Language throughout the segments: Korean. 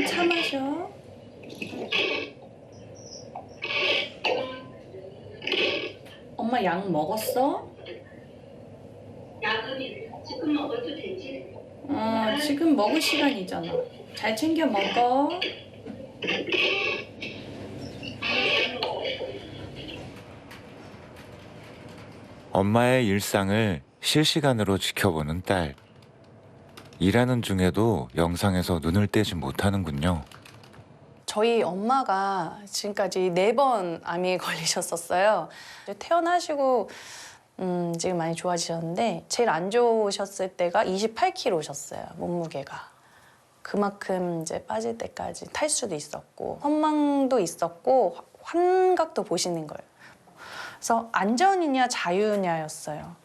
차 마셔. 엄마 약 먹었어? 약은 지금 먹어도 되지? 지금 먹을 시간이잖아. 잘 챙겨 먹어. 엄마의 일상을 실시간으로 지켜보는 딸. 일하는 중에도 영상에서 눈을 떼지 못하는군요. 저희 엄마가 지금까지 4번 암이 걸리셨었어요. 태어나시고 지금 많이 좋아지셨는데 제일 안 좋으셨을 때가 28kg셨어요, 몸무게가. 그만큼 이제 빠질 때까지 탈수도 있었고 선망도 있었고 환각도 보시는 거예요. 그래서 안전이냐 자유냐였어요.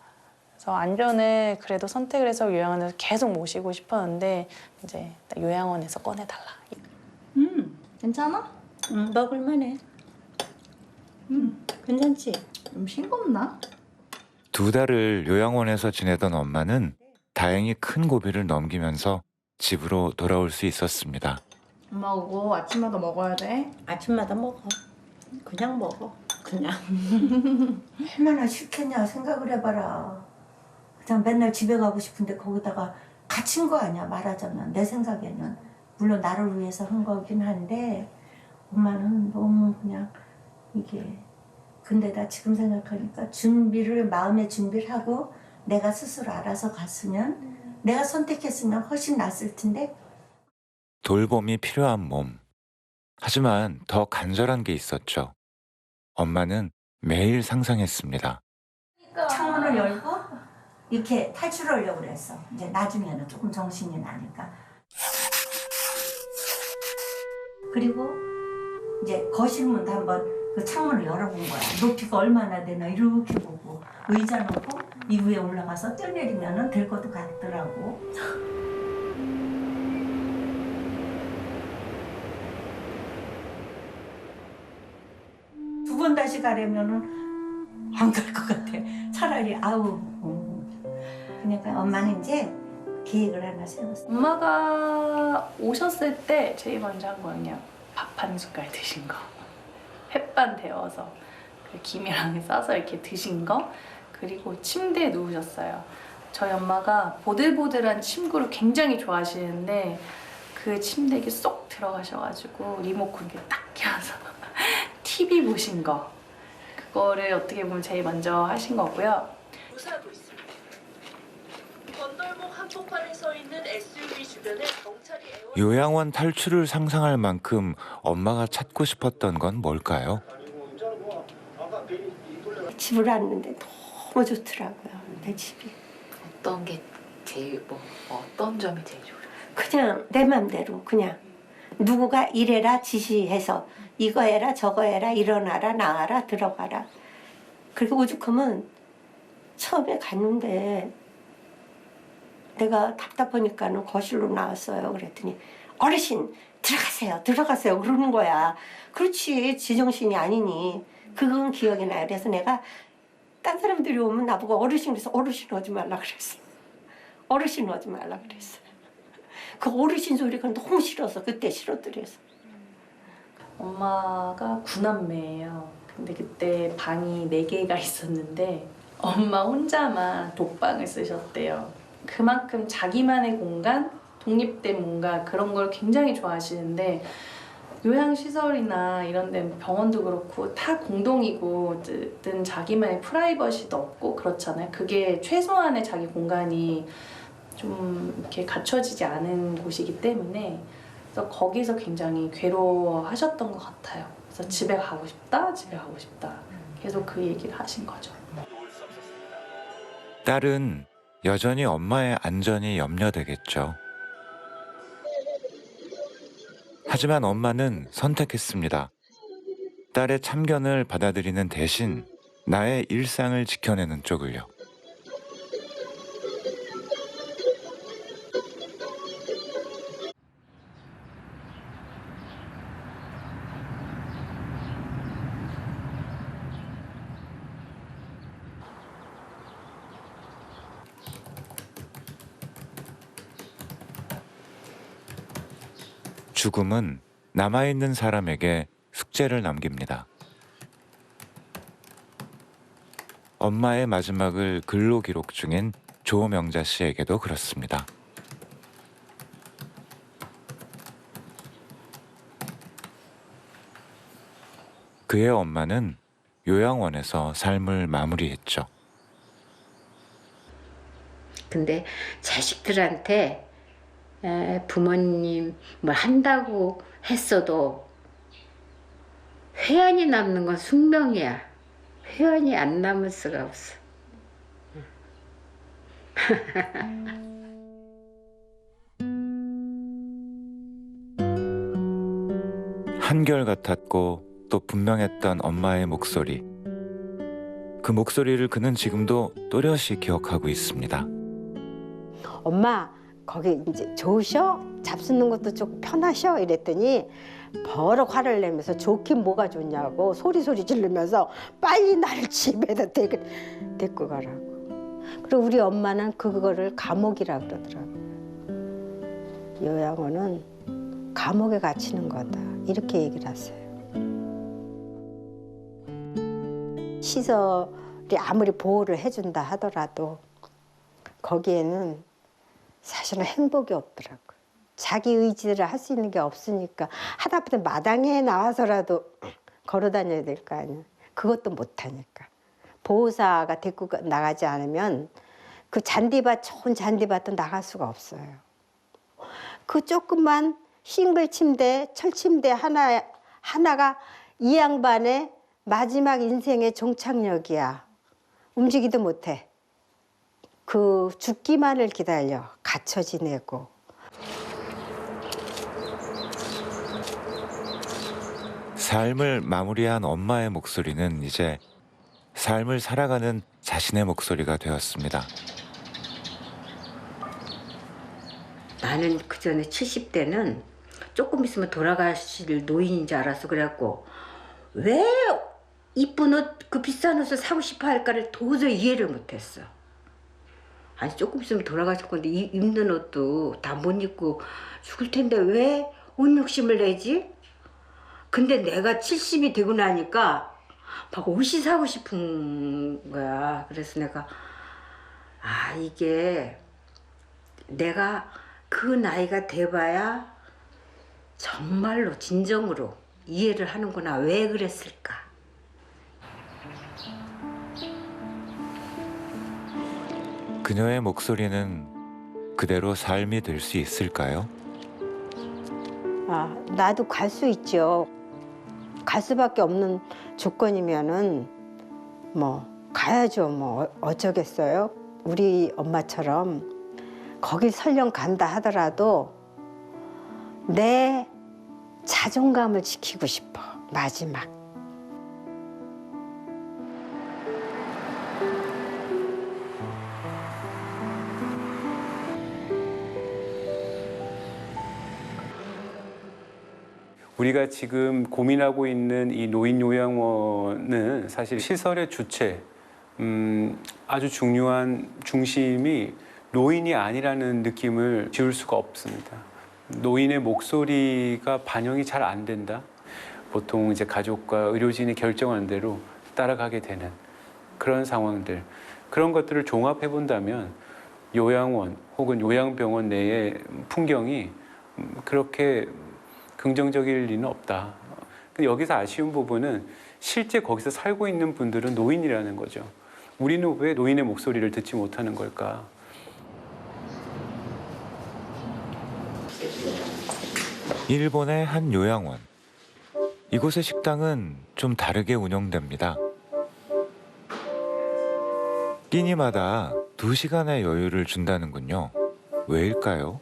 그래서 안전을 그래도 선택을 해서 요양원에서 계속 모시고 싶었는데 이제 요양원에서 꺼내달라. 괜찮아? 먹을만해. 괜찮지? 좀 싱겁나? 2달을 요양원에서 지내던 엄마는 다행히 큰 고비를 넘기면서 집으로 돌아올 수 있었습니다. 엄마 그거 아침마다 먹어야 돼. 아침마다 먹어. 그냥 먹어. 그냥. 얼마나 싫겠냐 생각을 해봐라. 그냥 맨날 집에 가고 싶은데 거기다가 갇힌 거 아니야 말하자면. 내 생각에는 물론 나를 위해서 한 거긴 한데 엄마는 너무 그냥 이게. 근데 나 지금 생각하니까 마음의 준비를 하고 내가 스스로 알아서 갔으면 내가 선택했으면 훨씬 낫을 텐데. 돌봄이 필요한 몸. 하지만 더 간절한 게 있었죠. 엄마는 매일 상상했습니다. 창문을 열고 이렇게 탈출하려고 그랬어. 이제 나중에는 조금 정신이 나니까. 그리고 이제 거실 문도 한번 그 창문을 열어본 거야. 높이가 얼마나 되나 이렇게 보고 의자 놓고 이 위에 올라가서 뛰어내리면은 될 것도 같더라고. 두 번 다시 가려면은 안 갈 것 같아. 차라리 아우. 그러니까 엄마는 이제 계획을 하나 세웠어. 엄마가 오셨을 때 제일 먼저 한 거는요. 밥 한 숟갈 드신 거. 햇반 데워서 그 김이랑 싸서 이렇게 드신 거. 그리고 침대에 누우셨어요. 저희 엄마가 보들보들한 침구를 굉장히 좋아하시는데 그 침대에 쏙 들어가셔가지고 리모컨 이렇게 딱 켜서 TV 보신 거. 그거를 어떻게 보면 제일 먼저 하신 거고요. 조사하고 있습니다. 건널목 한복판에 서 있는 SUV 주변에 경찰이 요양원 탈출을 상상할 만큼 엄마가 찾고 싶었던 건 뭘까요? 집을 왔는데 너무 좋더라고요. 내 집이. 어떤 게 제일 어떤 점이 제일 좋아요? 그냥 내 맘대로 그냥 누구가 이래라 지시해서 이거 해라 저거 해라 일어나라 나와라 들어가라. 그리고 오죽하면 처음에 갔는데 내가 답답하니까는 거실로 나왔어요. 그랬더니 어르신 들어가세요 들어가세요 그러는 거야. 그렇지 지정신이 아니니 그건 기억이 나요. 그래서 내가 딴 사람들이 오면 나보고 어르신 그래서 어르신 오지 말라 그랬어. 어르신 오지 말라 그랬어. 그 어르신 소리가 너무 싫어서 그때 싫었더래서. 엄마가 9남매예요. 근데 그때 방이 4개가 있었는데 엄마 혼자만 독방을 쓰셨대요. 그만큼 자기만의 공간, 독립된 뭔가 그런 걸 굉장히 좋아하시는데 요양시설이나 이런 데 병원도 그렇고 다 공동이고 어쨌든 자기만의 프라이버시도 없고 그렇잖아요. 그게 최소한의 자기 공간이 좀 이렇게 갖춰지지 않은 곳이기 때문에 그래서 거기서 굉장히 괴로워하셨던 것 같아요. 그래서 집에 가고 싶다, 집에 가고 싶다. 계속 그 얘기를 하신 거죠. 딸은 여전히 엄마의 안전이 염려되겠죠. 하지만 엄마는 선택했습니다. 딸의 참견을 받아들이는 대신 나의 일상을 지켜내는 쪽을요. 죽음은 남아있는 사람에게 숙제를 남깁니다. 엄마의 마지막을 글로 기록 중인 조명자 씨에게도 그렇습니다. 그의 엄마는 요양원에서 삶을 마무리했죠. 근데 자식들한테 부모님 뭘 한다고 했어도 회한이 남는 건 숙명이야. 회한이 안 남을 수가 없어. 한결같았고 또 분명했던 엄마의 목소리. 그 목소리를 그는 지금도 또렷이 기억하고 있습니다. 엄마 거기 이제 좋으셔? 잡수는 것도 조금 편하셔? 이랬더니 버럭 화를 내면서 좋긴 뭐가 좋냐고 소리 지르면서 빨리 나를 집에다 데리고 가라고. 그리고 우리 엄마는 그거를 감옥이라 그러더라고요. 요양원은 감옥에 갇히는 거다 이렇게 얘기를 하세요. 시설이 아무리 보호를 해준다 하더라도 거기에는 사실은 행복이 없더라고요. 자기 의지를 할 수 있는 게 없으니까 하다못해 마당에 나와서라도 걸어 다녀야 될 거 아니야. 그것도 못하니까. 보호사가 데리고 나가지 않으면 그 잔디밭, 좋은 잔디밭도 나갈 수가 없어요. 그 조그만 싱글 침대, 철침대 하나가 이 양반의 마지막 인생의 종착역이야. 움직이도 못해. 그 죽기만을 기다려. 갇혀 지내고. 삶을 마무리한 엄마의 목소리는 이제 삶을 살아가는 자신의 목소리가 되었습니다. 나는 그 전에 70대는 조금 있으면 돌아가실 노인인 줄 알았어. 그래갖고 왜 이쁜 옷, 그 비싼 옷을 사고 싶어 할까를 도저히 이해를 못했어. 아니 조금 있으면 돌아가실 건데 입는 옷도 다 못 입고 죽을 텐데 왜 옷 욕심을 내지? 근데 내가 70이 되고 나니까 막 옷이 사고 싶은 거야. 그래서 내가 이게 내가 그 나이가 돼봐야 정말로 진정으로 이해를 하는구나. 왜 그랬을까? 그녀의 목소리는 그대로 삶이 될 수 있을까요? 나도 갈 수 있죠. 갈 수밖에 없는 조건이면은 뭐 가야죠. 뭐 어쩌겠어요. 우리 엄마처럼 거길 설령 간다 하더라도 내 자존감을 지키고 싶어. 마지막. 우리가 지금 고민하고 있는 이 노인요양원은 사실 시설의 주체, 아주 중요한 중심이 노인이 아니라는 느낌을 지울 수가 없습니다. 노인의 목소리가 반영이 잘 안 된다. 보통 이제 가족과 의료진이 결정한 대로 따라가게 되는 그런 상황들, 그런 것들을 종합해 본다면 요양원 혹은 요양병원 내의 풍경이 그렇게 긍정적일 리는 없다. 근데 여기서 아쉬운 부분은 실제 거기서 살고 있는 분들은 노인이라는 거죠. 우리는 왜 노인의 목소리를 듣지 못하는 걸까? 일본의 한 요양원. 이곳의 식당은 좀 다르게 운영됩니다. 끼니마다 2시간의 여유를 준다는군요. 왜일까요?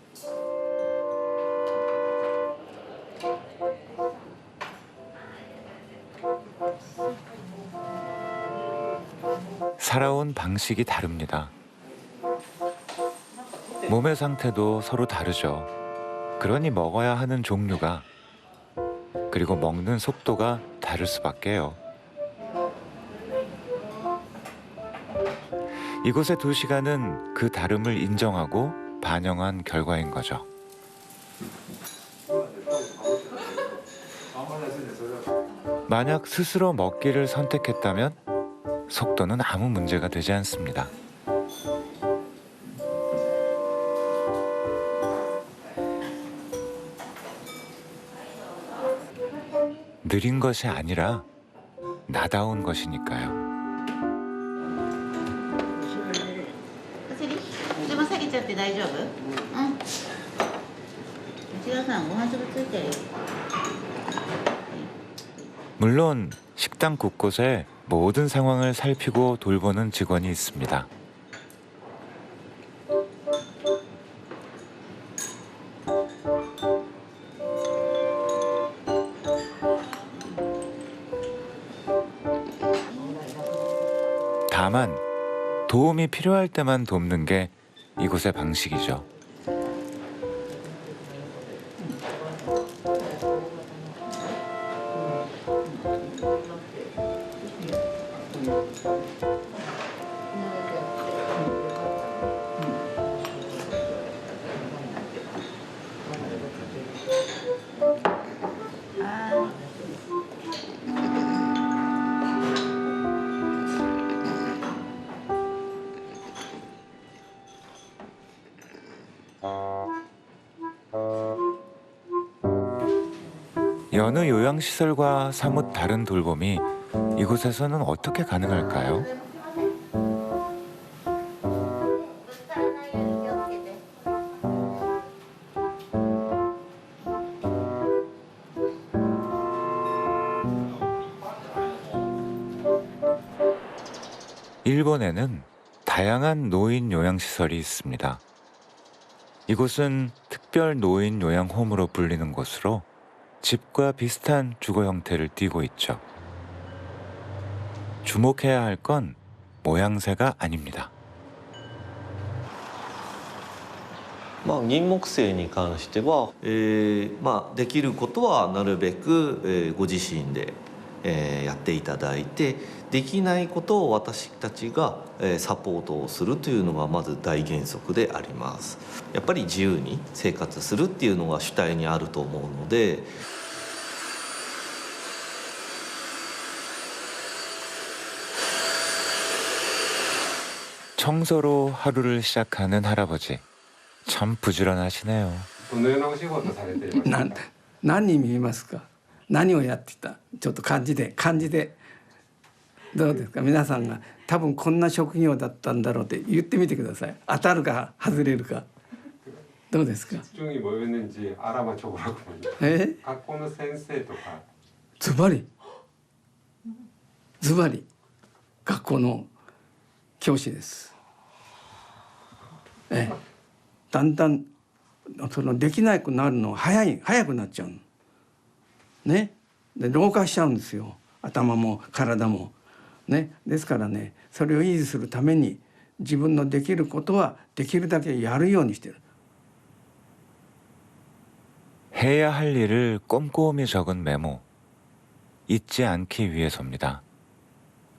살아온 방식이 다릅니다. 몸의 상태도 서로 다르죠. 그러니 먹어야 하는 종류가, 그리고 먹는 속도가 다를 수밖에요. 이곳의 2시간은 그 다름을 인정하고 반영한 결과인 거죠. 만약 스스로 먹기를 선택했다면 속도는 아무 문제가 되지 않습니다. 느린 것이 아니라 나다운 것이니까요. でも下げちゃって大丈夫？うん。内田さんご飯粒ついてるよ。 물론 식당 곳곳에 모든 상황을 살피고 돌보는 직원이 있습니다. 다만 도움이 필요할 때만 돕는 게 이곳의 방식이죠. 여느 요양시설과 사뭇 다른 돌봄이 이곳에서는 어떻게 가능할까요? 일본에는 다양한 노인 요양시설이 있습니다. 이곳은 특별 노인 요양홈으로 불리는 곳으로 집과 비슷한 주거 형태를 띠고 있죠. 주목해야 할 건 모양새가 아닙니다. 銀木犀に関しては、できることはなるべく、ご自身で、やっていただいて、できないことを私たちが、サポートをするというのがまず大原則であります。やっぱり自由に生活するっていうのが主体にあると思うので。 청소로 하루를 시작하는 할아버지. 참 부지런하시네요. 何に見えますか？何をやってた？ちょっと漢字でどうですか？皆さんが多分こんな職業だったんだろうって言ってみてください。当たるか外れるか。どうですか？ 집중이 뭐였는지 알아맞혀 보라고. 学校の先生とか。ズバリ学校の教師です。だんだんそのできなくなるの早くなっちゃうの。ね、で老化しちゃうんですよ。頭も体もね。ですからね、それを維持するために自分のできることはできるだけやるようにしてる。 해야 할 일을 꼼꼼히 적은 메모. 잊지 않기 위해서입니다.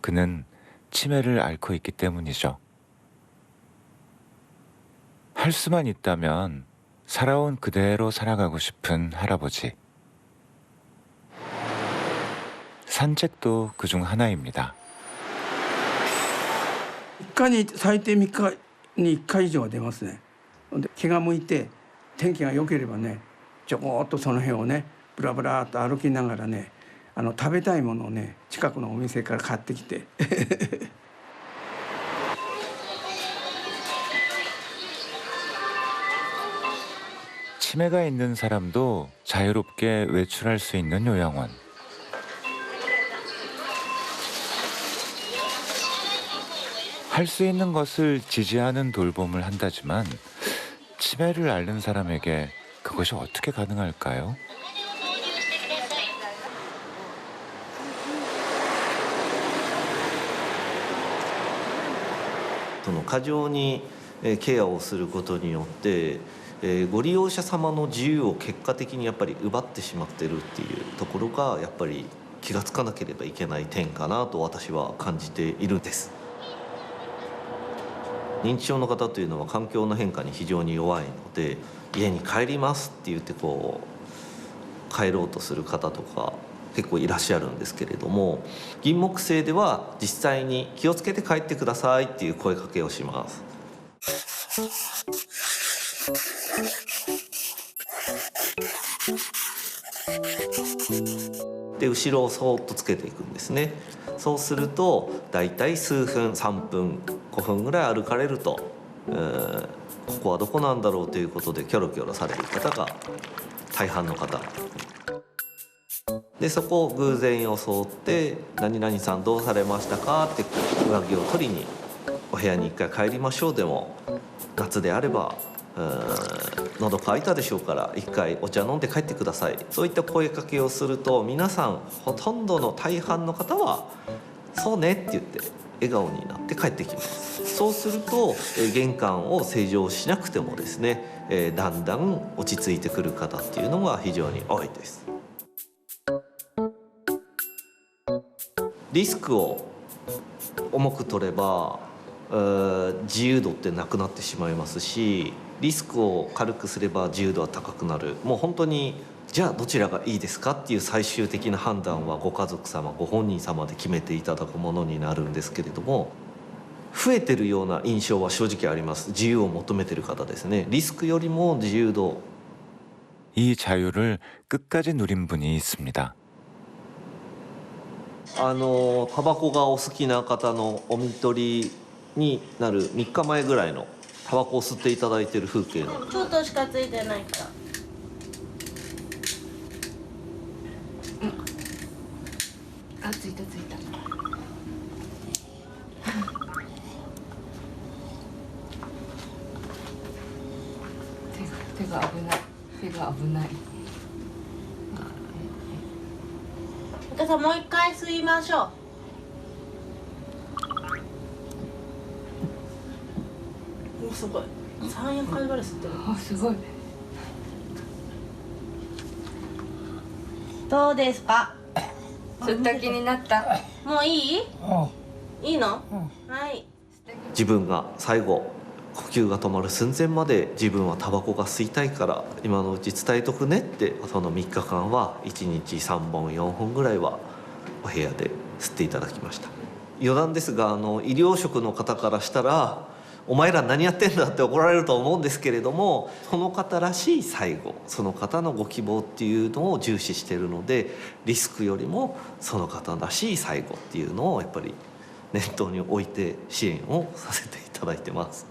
그는 치매를 앓고 있기 때문이죠. 할 수만 있다면 살아온 그대로 살아가고 싶은 할아버지. 산책도 그중 하나입니다. 1回に最低3日に1回以上は出ますね。で気が向いて天気が良ければね、ちょこっとその辺をねブラブラっと歩きながらね、食べたいものをね近くのお店から買ってきて치매가 있는 사람도 자유롭게 외출할 수 있는 요양원. 할 수 있는 것을 지지하는 돌봄을 한다지만 치매를 앓는 사람에게 그것이 어떻게 가능할까요? 그過剰にケアをすることによって、ご利用者様の自由を結果的にやっぱり奪ってしまってるっていうところがやっぱり気がつかなければいけない点かなと私は感じているんです。認知症の方というのは環境の変化に非常に弱いので、家に帰りますって言ってこ帰ろうとする方とか結構いらっしゃるんですけれども、銀木犀では実際に気をつけて帰ってくださいっていう声かけをします。で後ろをそーっとつけていくんですね。そうするとだいたい数分、3分5分ぐらい歩かれると、ここはどこなんだろうということでキョロキョロされる方が大半の方で、そこを偶然装って「何々さんどうされましたか?」って上着を取りにお部屋に一回帰りましょうでも、夏であれば喉乾いたでしょうから一回お茶飲んで帰ってください、そういった声かけをすると皆さんほとんどの大半の方は「そうね」って言って笑顔になって帰ってきます。そうすると玄関を施錠しなくてもですね、だんだん落ち着いてくる方っていうのが非常に多いです。リスクを重く取れば自由度ってなくなってしまいますし、リスクを軽くすれば自由度は高くなる。もう本当にじゃあどちらがいいですかっていう最終的な判断はご家族様ご本人様で決めていただくものになるんですけれども、増えてるような印象は正直あります。自由を求めてる方ですね。リスクよりも自由度。이 자유를 끝까지 누린 분이 있습니다. タバコがお好きな方のお見取りになる3日前ぐらいのタバコを吸っていただいている風景のちょっとしかついてないから。あ、ついたついた。手が危ない。手が危ない。お母さんもう一回吸いましょう。お、すごい。3、4回ぐらい吸ってる。あ、すごい。どうですか。吸った気になった。もういい？いいの？はい。自分が最後呼吸が止まる寸前まで自分はタバコが吸いたいから今のうち伝えとくねって、その3日間は1日3本4本ぐらいはお部屋で吸っていただきました。余談ですが医療職の方からしたらお前ら何やってんだって怒られると思うんですけれども、その方らしい最後、その方のご希望っていうのを重視しているので、リスクよりもその方らしい最後っていうのをやっぱり念頭に置いて支援をさせていただいてます。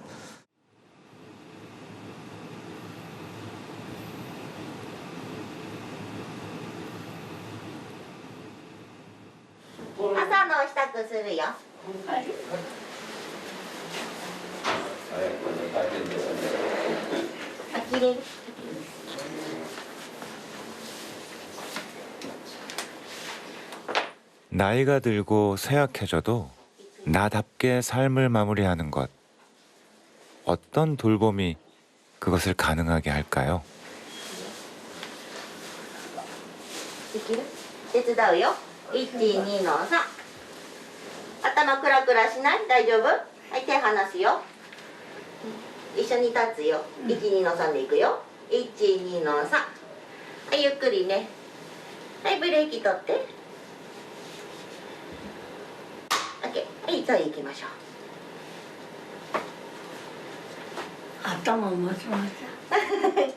朝の支度するよ。はい。あ、切れる。 나이가 들고 쇠약해져도 나답게 삶을 마무리하는 것. 어떤 돌봄이 그것을 가능하게 할까요? できる？手伝うよ。1、2の3。頭クラクラしない？大丈夫？はい、手離すよ。一緒に立つよ。1、2の3でいくよ。1、2の3。はい、ゆっくりね。はい、ブレーキ取って。OK。はい、次行きましょう。頭もちまち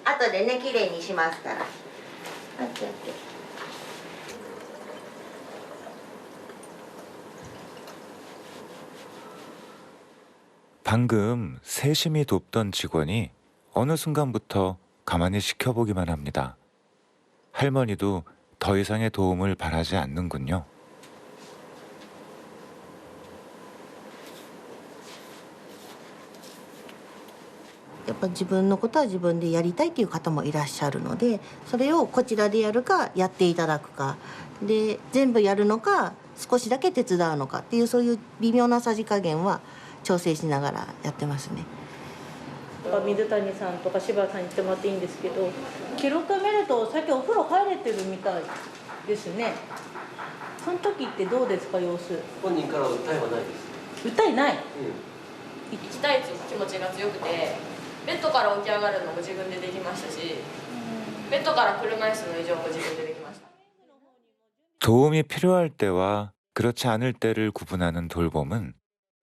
ゃ。後でね、綺麗にしますから。OK。 방금 세심히 돕던 직원이 어느 순간부터 가만히 지켜보기만 합니다. 할머니도 더 이상의 도움을 바라지 않는군요. やっぱ自分のことは自分でやりたいという方もいらっしゃるので、それをこちらでやるかやっていただくかで、全部やるのか少しだけ手伝うのかっていう、そういう微妙なさじ加減は調整しながらやってますね。水谷さんとか柴田さんに言ってもらっていいんですけど、記録見るとさっきお風呂入れてるみたいですね。その時ってどうですか、様子。本人から訴えはないです。訴えない、1対1気持ちが強くて、ベッドから起き上がるのも自分でできましたし、ベッドから車椅子の移乗も自分でできました。 도움이 필요할 때와 그렇지 않을 때를 구분하는 돌봄은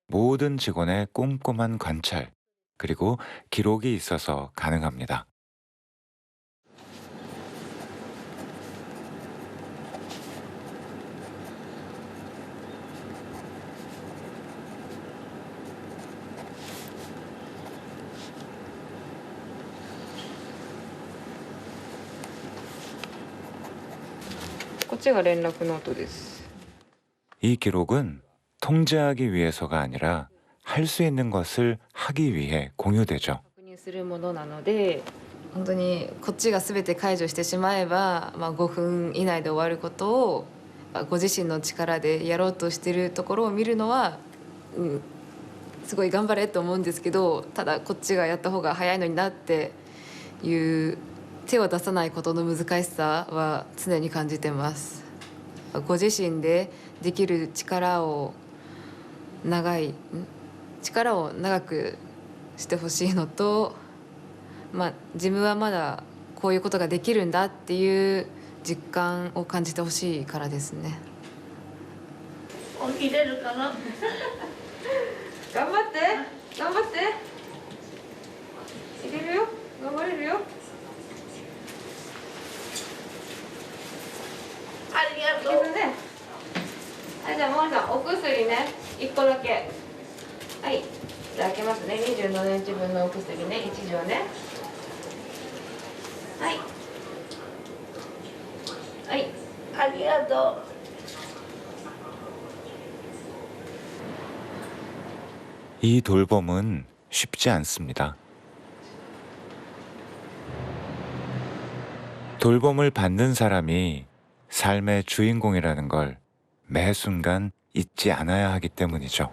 모든 직원의 꼼꼼한 관찰, 그리고 기록이 있어서 가능합니다. 이 기록은 통제하기 위해서가 아니라 할 수 있는 것을 하기 위해 공유되죠. するものなので、本当にこっちが全て解除してしまえば、5分以内で終わることをご自身の力でやろうとしているところを見るのは、すごい頑張れと思うんですけど、ただこっちがやった方が早いのになっていう手を出さないことの難しさは常に感じてます。ご自身でできる力を長くしてほしいのと、自分はまだこういうことができるんだっていう実感を感じてほしいからですね。起きれるかな。頑張って頑張っていけるよ、頑張れるよ。ありがとう。ね、はい、じゃあもうさんお薬ね、1個だけ。はい、いただきますね。27日分のお薬ね、1錠ね。はいはい、ありがとう。 이 돌봄은 쉽지 않습니다. 돌봄을 받는 사람이 삶의 주인공이라는 걸 매 순간 잊지 않아야 하기 때문이죠.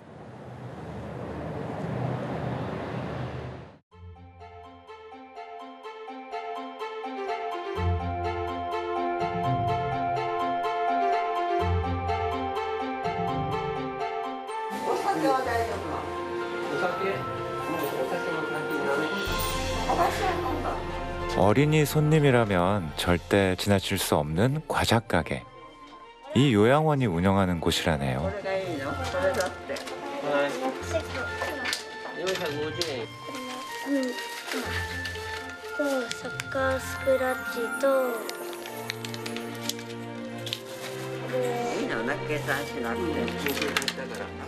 어린이 손님이라면 절대 지나칠 수 없는 과자가게. 이 요양원이 운영하는 곳이라네요.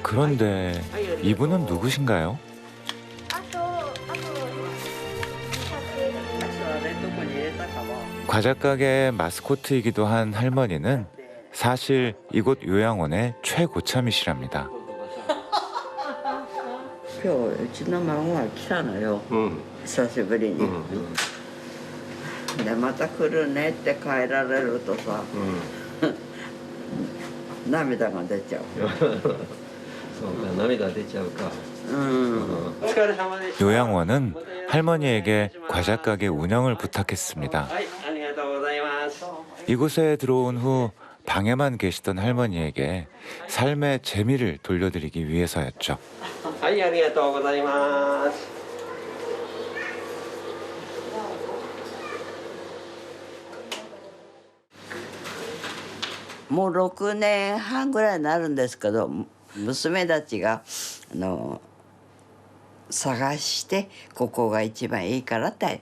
그런데 이분은 누구신가요? 과자가게의 마스코트이기도 한 할머니는 사실 이곳 요양원의 최고참이시랍니다. 今日うちの孫が来たのよ、久しぶりに、でまた来るねって帰られるとさ、涙が出ちゃう。そうか、涙出ちゃうか。 요양원은 할머니에게 과자가게 운영을 부탁했습니다. 이곳에 들어온 후 방에만 계시던 할머니에게 삶의 재미를 돌려드리기 위해서였죠. 뭐 6年半ぐらいになるんですけど、娘たちが探してここが一番いいからって。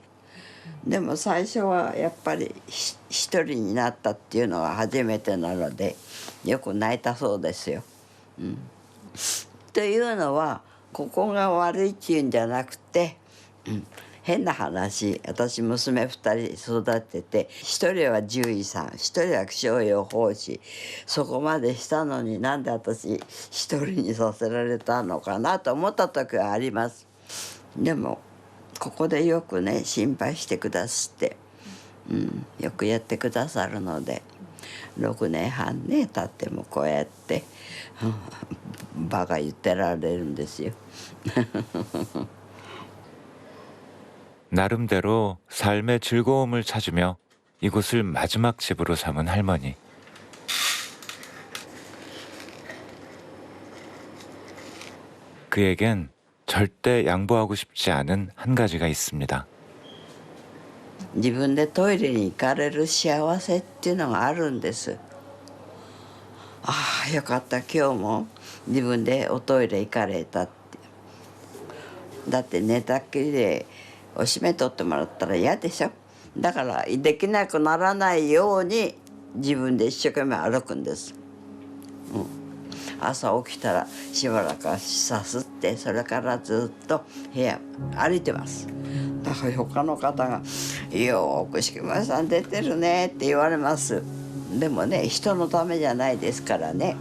でも最初はやっぱり一人になったっていうのが初めてなのでよく泣いたそうですよ。というのはここが悪いっていうんじゃなくて、変な話、私娘2人育てて、1人は獣医さん、1人は気象予報士、そこまでしたのになんで私1人にさせられたのかなと思った時はあります。でもここでよくね心配してくださって、よくやってくださるので、6年半ね経ってもこうやってバカ言ってられるんですよ。 나름대로 삶의 즐거움을 찾으며 이곳을 마지막 집으로 삼은 할머니. 그에겐 절대 양보하고 싶지 않은 한 가지가 있습니다. 自分でトイレに行かれる幸せっていうのがあるんです。ああよかった今日も自分でおトイレ行かれたって。だって寝たっきりでおしめ取ってもらったら嫌でしょ。だからできなくならないように自分で一生懸命歩くんです。朝起きたらしばらく足さすってそれからずっと部屋歩いてます。だから他の方が「よーく敷村さん出てるね」って言われます。でもね人のためじゃないですからね、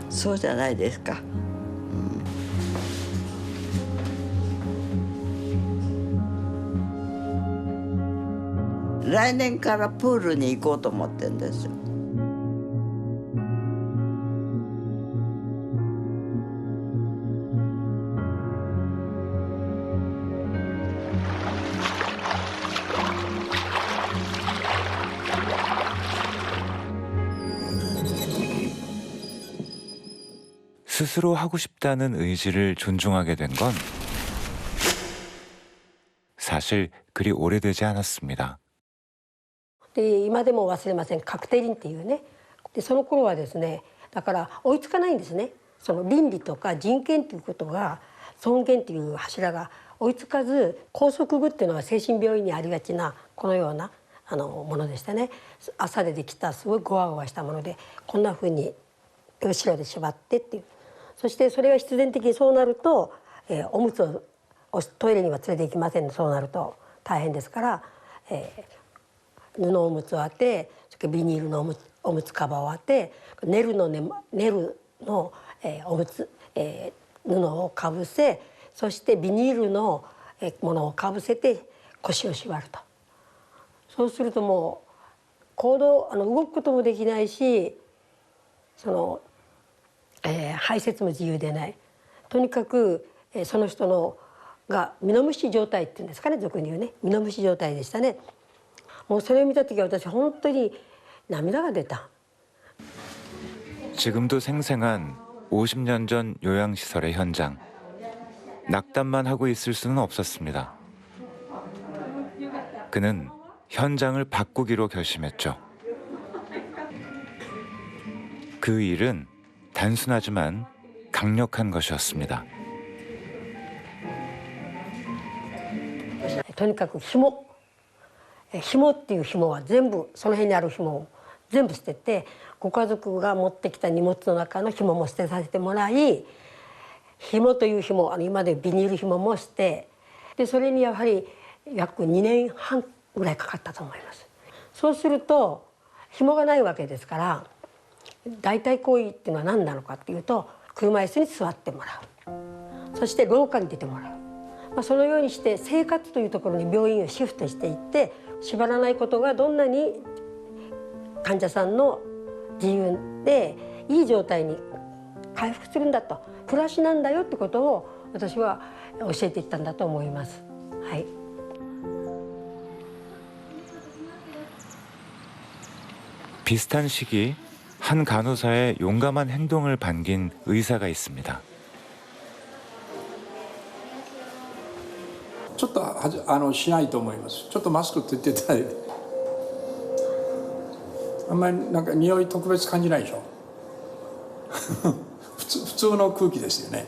そうじゃないですか。来年からプールに行こうと思ってるんですよ。스스로 하고 싶다는 의지를 존중하게 된 건 사실 그리 오래되지 않았습니다. で今でも忘れません確定倫っていうね。でその頃はですねだから追いつかないんですね。その倫理とか人権ということが尊厳という柱が追いつかず拘束具っていうのは精神病院にありがちなこのようなものでしたね。麻でできたすごいゴワゴワしたものでこんなふうに後ろで縛ってっていう。そしてそれが必然的にそうなると、おむつをトイレには連れて行きません。そうなると大変ですから、布おむつを当てビニールのおむつカバーを当てネルのおむつ、布をかぶせそしてビニールのものをかぶせて腰を縛ると。そうするともう動くこともできないし排泄も自由でない。とにかくその人がミノムシ状態っていうんですかね俗に言うねミノムシ状態でしたね。もうそれを見た時は私本当に涙が出た。 지금도 생생한 50년 전 요양시설의 현장. 낙담만 하고 있을 수는 없었습니다. 그는 현장을 바꾸기로 결심했죠. 그 일은 단순하지만 강력한 것이었습니다. とにかく紐っていう紐は全部その辺にある紐を全部捨ててご家族が持ってきた荷物の中の紐も捨てさせてもらい紐という紐今でビニール紐も捨てでそれにやはり約2年半ぐらいかかったと思います。そうすると紐がないわけですから代替行為っていうのは何なのかっていうと車椅子に座ってもらうそして廊下に出てもらう、そのようにして生活というところに病院をシフトしていって縛らないことがどんなに患者さんの自由でいい状態に回復するんだと暮らしなんだよってことを私は教えていったんだと思います。はい。 비슷한 시기 한 간호사의 용감한 행동을 반긴 의사가 있습니다. ちょっとしないと思います。ちょっとマスクって言ってたりあんまりなんか匂い特別感じないでしょ普通の空気ですよね。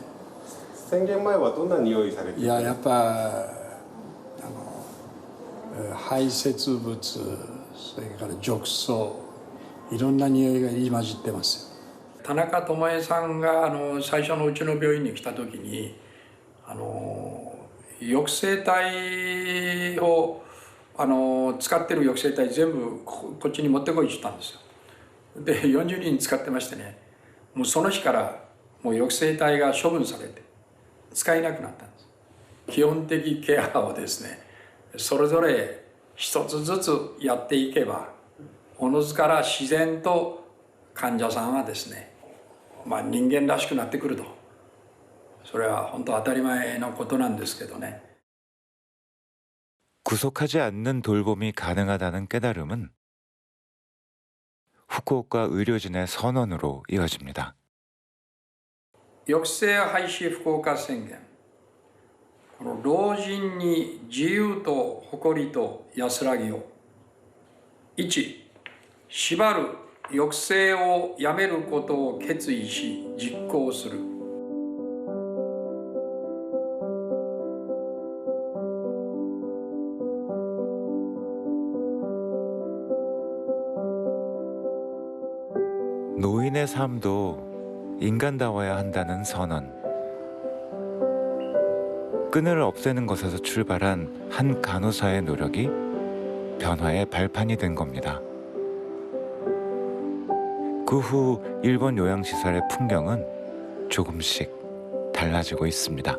宣言前はどんな匂いされていた？やっぱ排泄物それから褥瘡いろんな匂いが入り混じってます。田中智恵さんが最初のうちの病院に来た時に抑制体を使ってる抑制体全部こっちに持ってこいって言ったんですよ。で40人使ってましてねもうその日からもう抑制体が処分されて使えなくなったんです。基本的ケアをですねそれぞれ一つずつやっていけばおのずから自然と患者さんはですね、人間らしくなってくると。それは本当当たり前のことなんですけどね。 구속하지 않는 돌봄이 가능하다는 깨달음은 후쿠오카 의료진의 선언으로 이어집니다. 抑制廃止福岡宣言老人に自由と誇りと安らぎを。1、縛る抑制をやめることを決意し実行する。노인의 삶도 인간다워야 한다는 선언. 끈을 없애는 것에서 출발한 한 간호사의 노력이 변화의 발판이 된 겁니다. 그 후 일본 요양시설의 풍경은 조금씩 달라지고 있습니다.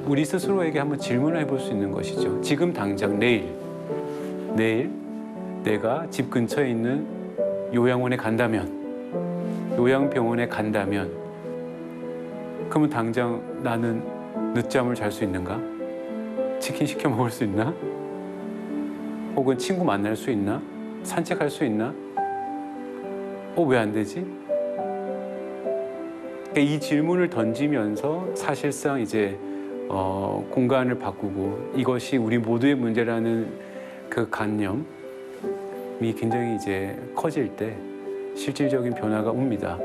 우리 스스로에게 한번 질문을 해볼 수 있는 것이죠. 지금 당장 내일 내가 집 근처에 있는 요양원에 간다면, 요양병원에 간다면, 그러면 당장 나는 늦잠을 잘 수 있는가? 치킨 시켜 먹을 수 있나? 혹은 친구 만날 수 있나? 산책할 수 있나? 왜 안 되지? 그러니까 이 질문을 던지면서 사실상 이제 공간을 바꾸고 이것이 우리 모두의 문제라는 그 관념이 굉장히 이제 커질 때 실질적인 변화가 옵니다.